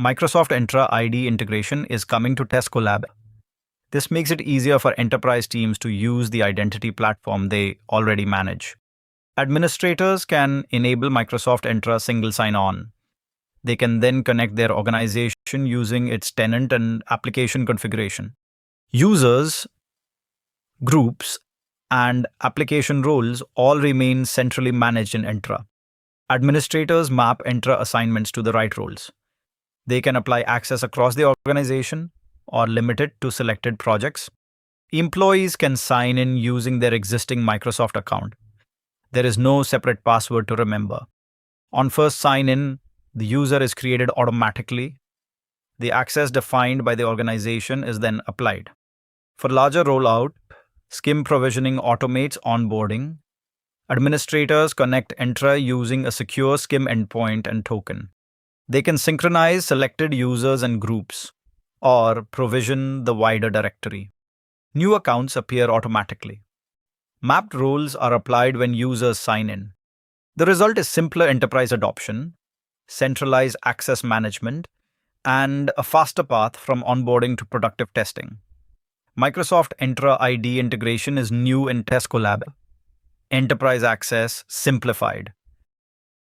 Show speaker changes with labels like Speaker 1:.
Speaker 1: Microsoft Entra ID integration is coming to TestCollab. This makes it easier for enterprise teams to use the identity platform they already manage. Administrators can enable Microsoft Entra single sign-on. They can then connect their organization using its tenant and application configuration. Users, groups, and application roles all remain centrally managed in Entra. Administrators map Entra assignments to the right roles. They can apply access across the organization or limit it to selected projects. Employees can sign in using their existing Microsoft account. There is no separate password to remember. On first sign-in, the user is created automatically. The access defined by the organization is then applied. For larger rollout, SCIM provisioning automates onboarding. Administrators connect Entra using a secure SCIM endpoint and token. They can synchronize selected users and groups, or provision the wider directory. New accounts appear automatically. Mapped roles are applied when users sign in. The result is simpler enterprise adoption, centralized access management, and a faster path from onboarding to productive testing. Microsoft Entra ID integration is new in TestCollab. Enterprise access simplified.